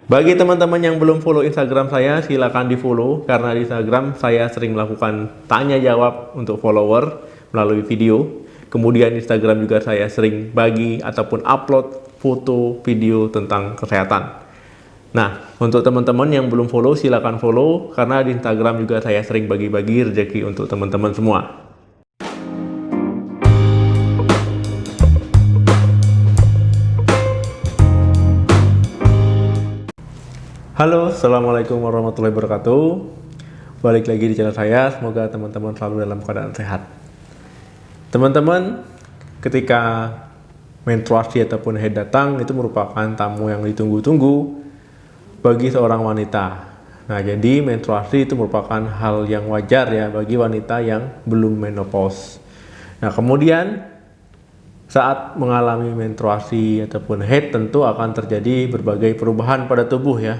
Bagi teman-teman yang belum follow Instagram saya, silakan di follow karena di Instagram saya sering melakukan tanya jawab untuk follower melalui video. Kemudian Instagram juga saya sering bagi ataupun upload foto video tentang kesehatan. Nah, untuk teman-teman yang belum follow, silakan follow karena di Instagram juga saya sering bagi-bagi rezeki untuk teman-teman semua. Halo, Assalamualaikum warahmatullahi wabarakatuh. Balik lagi di channel saya, semoga teman-teman selalu dalam keadaan sehat. Teman-teman, ketika menstruasi ataupun haid datang, itu merupakan tamu yang ditunggu-tunggu bagi seorang wanita. Nah, jadi menstruasi itu merupakan hal yang wajar ya bagi wanita yang belum menopause. Nah, kemudian saat mengalami menstruasi ataupun haid tentu akan terjadi berbagai perubahan pada tubuh ya,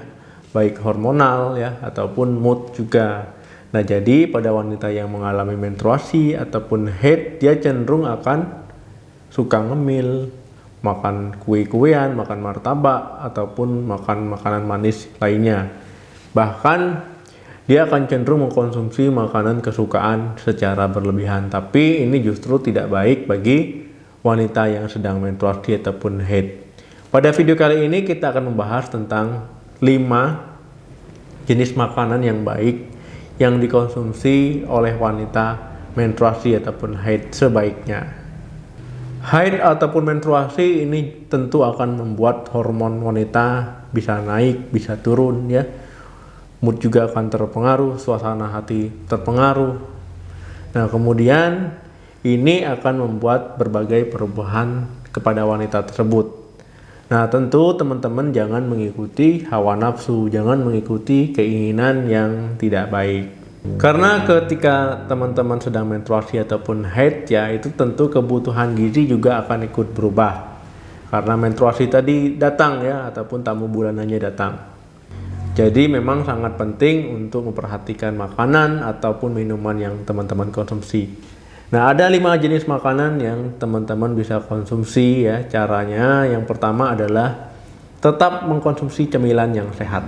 baik hormonal ya ataupun mood juga. Nah, jadi pada wanita yang mengalami menstruasi ataupun haid, dia cenderung akan suka ngemil, makan kue-kuean, makan martabak ataupun makan makanan manis lainnya. Bahkan dia akan cenderung mengkonsumsi makanan kesukaan secara berlebihan, tapi ini justru tidak baik bagi wanita yang sedang menstruasi ataupun haid. Pada video kali ini kita akan membahas tentang 5 jenis makanan yang baik yang dikonsumsi oleh wanita menstruasi ataupun haid sebaiknya. Haid ataupun menstruasi ini tentu akan membuat hormon wanita bisa naik, bisa turun ya. Mood juga akan terpengaruh, suasana hati terpengaruh. Nah, kemudian ini akan membuat berbagai perubahan kepada wanita tersebut. Nah, tentu teman-teman jangan mengikuti hawa nafsu, jangan mengikuti keinginan yang tidak baik. Karena ketika teman-teman sedang menstruasi ataupun haid ya, itu tentu kebutuhan gizi juga akan ikut berubah. Karena menstruasi tadi datang ya, ataupun tamu bulanannya datang. Jadi memang sangat penting untuk memperhatikan makanan ataupun minuman yang teman-teman konsumsi. Nah, ada 5 jenis makanan yang teman-teman bisa konsumsi ya. Caranya yang pertama adalah tetap mengkonsumsi cemilan yang sehat.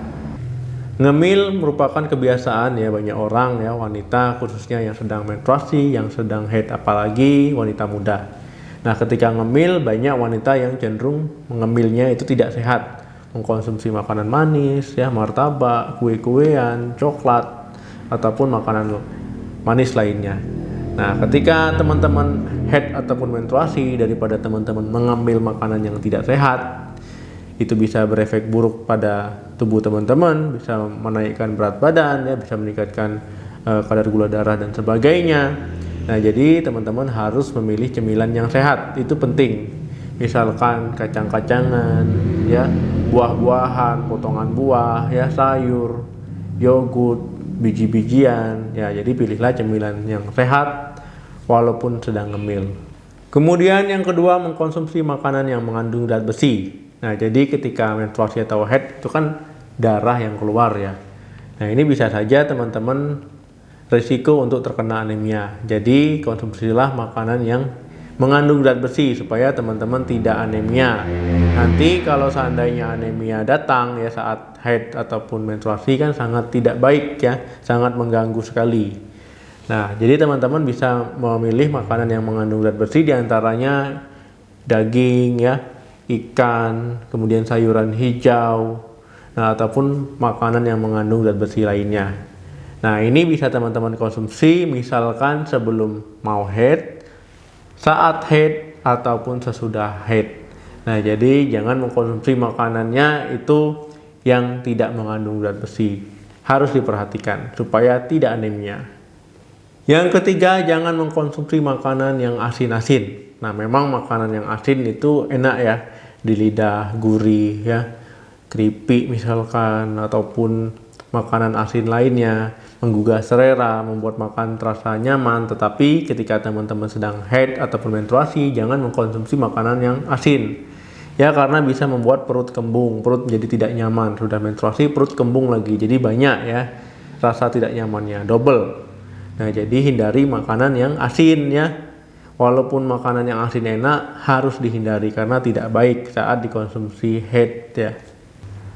Ngemil merupakan kebiasaan ya banyak orang ya, wanita khususnya yang sedang menstruasi, yang sedang haid, apalagi wanita muda. Nah, ketika ngemil banyak wanita yang cenderung mengemilnya itu tidak sehat. Mengkonsumsi makanan manis ya, martabak, kue-kuean, coklat ataupun makanan manis lainnya. Nah, ketika teman-teman haid ataupun menstruasi, daripada teman-teman mengambil makanan yang tidak sehat, itu bisa berefek buruk pada tubuh teman-teman, bisa menaikkan berat badan, ya, bisa meningkatkan kadar gula darah dan sebagainya. Nah, jadi teman-teman harus memilih cemilan yang sehat, itu penting. Misalkan kacang-kacangan, ya, buah-buahan, potongan buah, ya, sayur, yogurt, biji-bijian ya, jadi pilihlah cemilan yang sehat walaupun sedang ngemil. Kemudian yang kedua, mengkonsumsi makanan yang mengandung zat besi. Nah, jadi ketika menstruasi atau haid itu kan darah yang keluar ya. Nah, ini bisa saja teman-teman risiko untuk terkena anemia. Jadi konsumsilah makanan yang mengandung zat besi supaya teman-teman tidak anemia. Nanti kalau seandainya anemia datang ya saat haid ataupun menstruasi kan sangat tidak baik ya, sangat mengganggu sekali. Nah, jadi teman-teman bisa memilih makanan yang mengandung zat besi, diantaranya daging ya, ikan, kemudian sayuran hijau, nah ataupun makanan yang mengandung zat besi lainnya. Nah, ini bisa teman-teman konsumsi misalkan sebelum mau haid, saat haid ataupun sesudah haid. Nah, jadi jangan mengkonsumsi makanannya itu yang tidak mengandung zat besi. Harus diperhatikan supaya tidak anemia. Yang ketiga, jangan mengkonsumsi makanan yang asin-asin. Nah, memang makanan yang asin itu enak ya di lidah, gurih ya. Keripik misalkan ataupun makanan asin lainnya menggugah selera, membuat makan terasa nyaman. Tetapi ketika teman-teman sedang haid ataupun menstruasi, jangan mengkonsumsi makanan yang asin ya, karena bisa membuat perut kembung, perut menjadi tidak nyaman. Sudah menstruasi perut kembung lagi, jadi banyak ya rasa tidak nyamannya, double. Nah, jadi hindari makanan yang asin ya. Walaupun makanan yang asin enak, harus dihindari karena tidak baik saat dikonsumsi haid ya.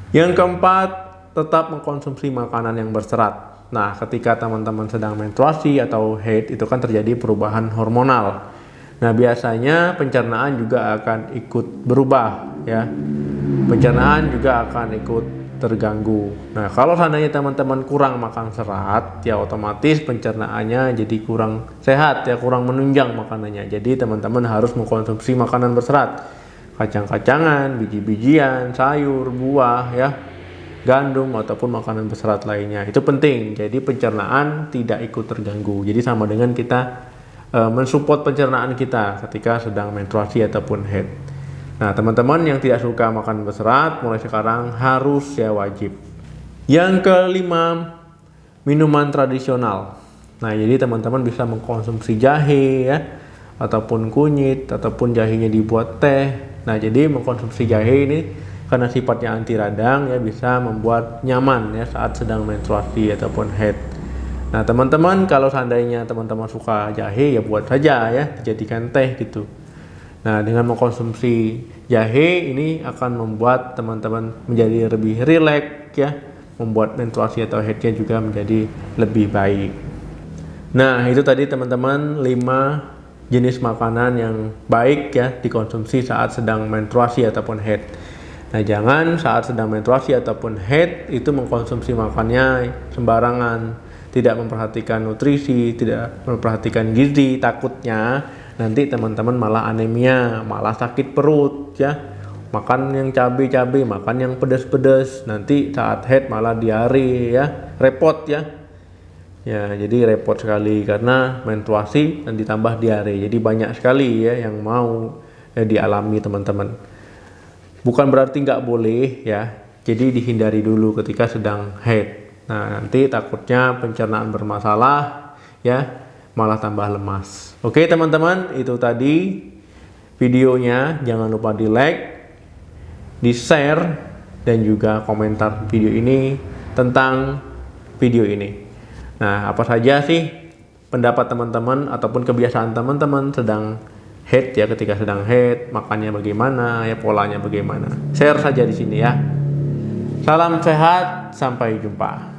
Yang keempat, tetap mengkonsumsi makanan yang berserat. Nah, ketika teman-teman sedang menstruasi atau haid, itu kan terjadi perubahan hormonal. Nah, biasanya pencernaan juga akan ikut berubah, ya. Pencernaan juga akan ikut terganggu. Nah, kalau seandainya teman-teman kurang makan serat, ya otomatis pencernaannya jadi kurang sehat, ya kurang menunjang makanannya. Jadi teman-teman harus mengkonsumsi makanan berserat, kacang-kacangan, biji-bijian, sayur, buah, ya, gandum ataupun makanan berserat lainnya. Itu penting. Jadi pencernaan tidak ikut terganggu. Jadi sama dengan kita mensupport pencernaan kita ketika sedang menstruasi ataupun haid. Nah, teman-teman yang tidak suka makan berserat, mulai sekarang harus ya wajib. Yang kelima, minuman tradisional. Nah, jadi teman-teman bisa mengkonsumsi jahe ya, ataupun kunyit, ataupun jahenya dibuat teh. Nah, jadi mengkonsumsi jahe ini karena sifatnya anti radang ya bisa membuat nyaman ya saat sedang menstruasi ataupun haid. Nah, teman-teman kalau seandainya teman-teman suka jahe ya buat saja ya, dijadikan teh gitu. Nah, dengan mengkonsumsi jahe ini akan membuat teman-teman menjadi lebih rileks ya, membuat menstruasi atau haidnya juga menjadi lebih baik. Nah, itu tadi teman-teman 5 jenis makanan yang baik ya dikonsumsi saat sedang menstruasi ataupun haid. Nah, jangan saat sedang menstruasi ataupun haid itu mengkonsumsi makannya sembarangan, tidak memperhatikan nutrisi, tidak memperhatikan gizi, takutnya nanti teman-teman malah anemia, malah sakit perut ya. Makan yang cabai-cabai, makan yang pedas-pedas, nanti saat haid malah diare ya, repot ya. Ya, jadi repot sekali karena menstruasi dan ditambah diare. Jadi banyak sekali ya yang mau dialami teman-teman. Bukan berarti nggak boleh ya. Jadi dihindari dulu ketika sedang haid. Nah, nanti takutnya pencernaan bermasalah ya, malah tambah lemas. Oke teman-teman, itu tadi videonya. Jangan lupa di like, di share, dan juga komentar video ini tentang video ini. Nah, apa saja sih pendapat teman-teman ataupun kebiasaan teman-teman sedang haid ya, ketika sedang haid, makannya bagaimana ya, polanya bagaimana. Share saja di sini ya. Salam sehat, sampai jumpa.